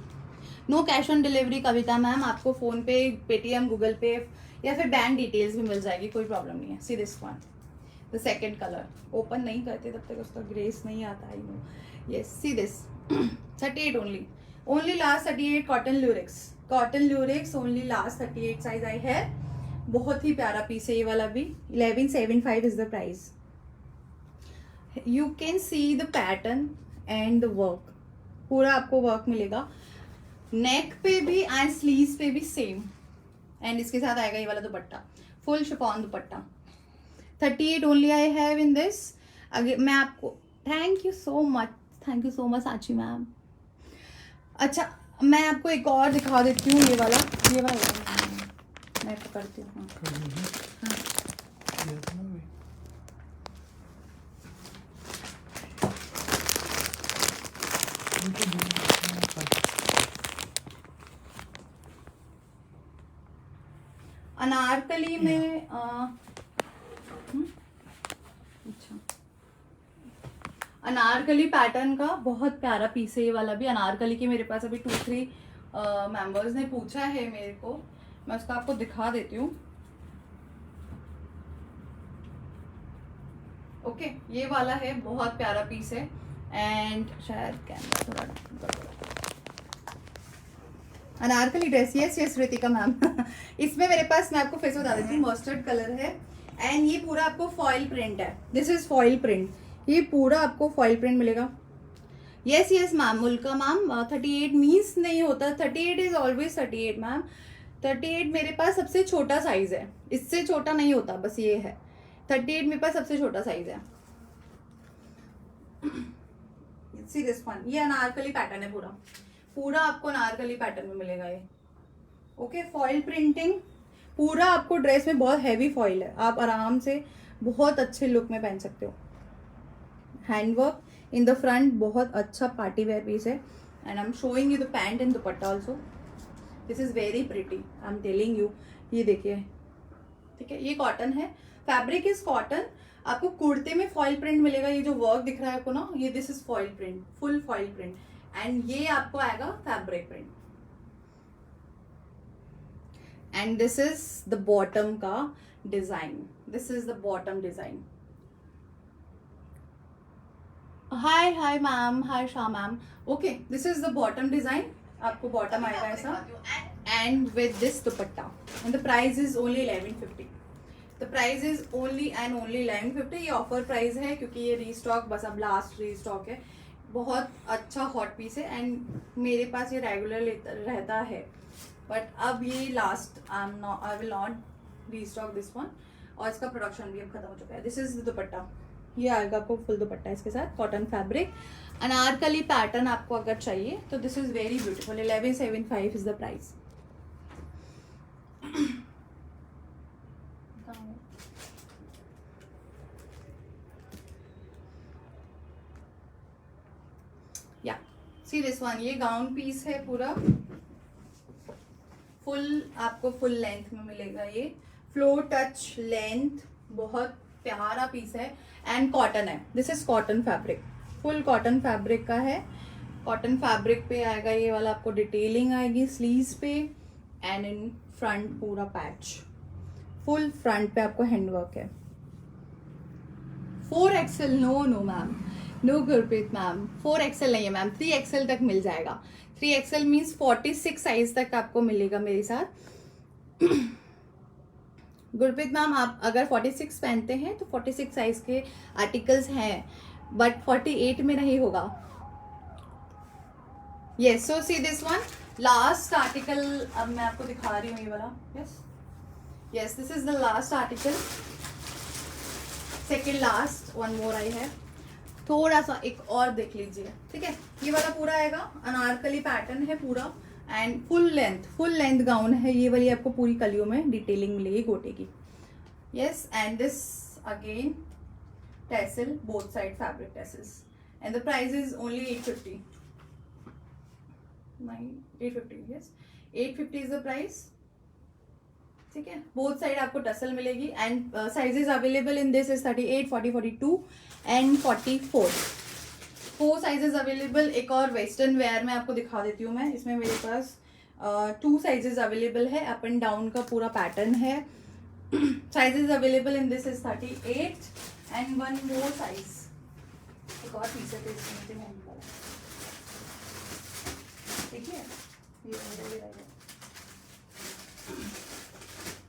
No cash on delivery Kavita ma'am, आपको PhonePe, Paytm, Google Pay या फिर बैंक डिटेल्स भी मिल जाएगी, कोई प्रॉब्लम नहीं है। See this one, the second colour. Open नहीं करते तब तक उसका ग्रेस नहीं आता है। No, yes, see this 38 only last 38 cotton lurex only last 38 size आई है। बहुत ही प्यारा पीस है ये वाला भी। 1175 is the price. You can see the pattern and the work, पूरा आपको वर्क मिलेगा नेक पे भी एंड स्लीव्स पे भी सेम। एंड इसके साथ आएगा ये वाला दुपट्टा, full chiffon dupatta. 38 only I have in this. अगर मैं आपको थैंक यू सो मच साची मैम। अच्छा, मैं आपको एक और दिखा देती हूँ। ये वाला मैं पकड़ती हूँ। अनारकली में अच्छा, अनारकली पैटर्न का बहुत प्यारा पीस है ये वाला भी। अनारकली के मेरे पास अभी 2-3 मेंबर्स ने पूछा है मेरे को, मैं उसका आपको दिखा देती हूँ। ओके, ये वाला है, बहुत प्यारा पीस है। एंड शायद कैमरा थोड़ा Anarkali dress, yes yes Ritika ma'am. इसमें मेरे पास, मैं आपको फिर से बता देती हूँ, मस्टर्ड कलर है एंड ये पूरा आपको फॉइल प्रिंट है। दिस इज फॉइल प्रिंट, ये पूरा आपको फॉइल प्रिंट मिलेगा। Yes yes ma'am, Mulka ma'am 38 means नहीं होता, 38 इज ऑलवेज 38 मैम। 38 मेरे पास सबसे छोटा साइज है, इससे छोटा नहीं होता, बस ये है 38 मेरे पास सबसे छोटा साइज है। सी दिस वन, ये अनारकली पैटर्न है, पूरा पूरा आपको अनारकली पैटर्न में मिलेगा ये। ओके, फॉइल प्रिंटिंग पूरा आपको ड्रेस में, बहुत हैवी फॉइल है, आप आराम से बहुत अच्छे लुक में पहन सकते हो। हैंडवर्क इन द फ्रंट, बहुत अच्छा पार्टी वेयर पीस है and I am showing you the pant and dupatta also. This is very pretty, I am telling you. ये देखिए, ठीक है, ये कॉटन है, फैब्रिक इज कॉटन। आपको कुर्ते में फॉइल प्रिंट मिलेगा, ये जो वर्क दिख रहा है आपको ना, ये this is foil print, full foil print and ये आपको आएगा fabric print. And this is the bottom का design, this is the bottom design. Hi hi ma'am, hi Shah ma'am. Okay, this is the bottom design, आपको बॉटम आएगा ऐसा and with this dupatta and the price is only 1150। The price is only and only 1150। ये ऑफर प्राइस है क्योंकि ये रीस्टॉक, बस अब लास्ट रीस्टॉक है। बहुत अच्छा हॉट पीस है एंड मेरे पास ये रेगुलर रहता है, बट अब ये last, I will not restock this one. और इसका प्रोडक्शन भी अब खत्म हो चुका है। दिस इज द दुपट्टा, ये आएगा आपको फुल दुपट्टा इसके साथ, कॉटन फैब्रिक, अनारकली पैटर्न आपको अगर चाहिए तो this is very beautiful. 1175 is the price. या सी दिस वन, ये गाउन पीस है पूरा, फुल आपको फुल लेंथ में मिलेगा। ये फ्लोर टच लेंथ, बहुत प्यारा पीस है एंड कॉटन है। This is cotton fabric, full cotton fabric का है। कॉटन फैब्रिक पे आएगा ये वाला, आपको डिटेलिंग आएगी स्लीव्स पे एंड इन फ्रंट पूरा पैच, फुल फ्रंट पे आपको हैंडवर्क है। 4XL, no no ma'am, no Gurpreet ma'am, 4XL नहीं है मैम, 3XL तक मिल जाएगा। 3XL मीन्स 46 साइज तक आपको मिलेगा मेरे साथ। गुरप्रीत मैम, आप अगर 46 पहनते हैं तो 46 साइज के आर्टिकल्स हैं, बट 48 में नहीं होगा। Yes, so see this one, last article अब मैं आपको दिखा रही हूँ, ये वाला। Yes yes, this is the last article, second last, one more आई है। थोड़ा सा एक और देख लीजिए, ठीक है। ये वाला पूरा आएगा, अनारकली पैटर्न है पूरा एंड फुल लेंथ गाउन है। ये वाली आपको पूरी कलियों में डिटेलिंग मिलेगी गोटे की। Yes, and this again tassel, both side fabric tassels and the price is only 850। 850, yes 850 is the price, ठीक है। बोथ साइड आपको टसल मिलेगी and sizes available in this is 38, 40, 42 and 44, 4 sizes available. एक और वेस्टर्न वेयर में आपको दिखा देती हूँ मैं, इसमें मेरे पास 2 साइजेस अवेलेबल है, अप एंड डाउन का पूरा पैटर्न है। Sizes available in this is 38 and one more size, एक और पीस है देखिए, ये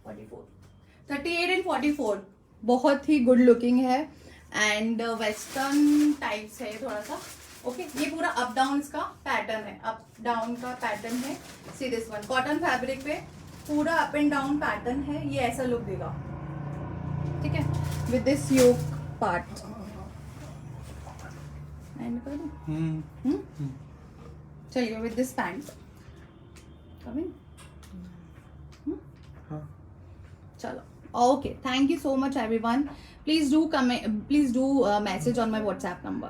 44, 38 एंड 44, बहुत ही गुड लुकिंग है एंड वेस्टर्न टाइप है थोड़ा सा। ओके, ये पूरा अप डाउन इसका पैटर्न है, अप डाउन का पैटर्न है। See this one, cotton fabric पे पूरा अप एंड डाउन पैटर्न है, ये ऐसा लुक देगा, ठीक है, with this yoke part. And कर दूं, चलिए, विद दिस पैंट कमिंग। चलो, okay, thank you so much everyone. Please do comment, please do message on my WhatsApp number.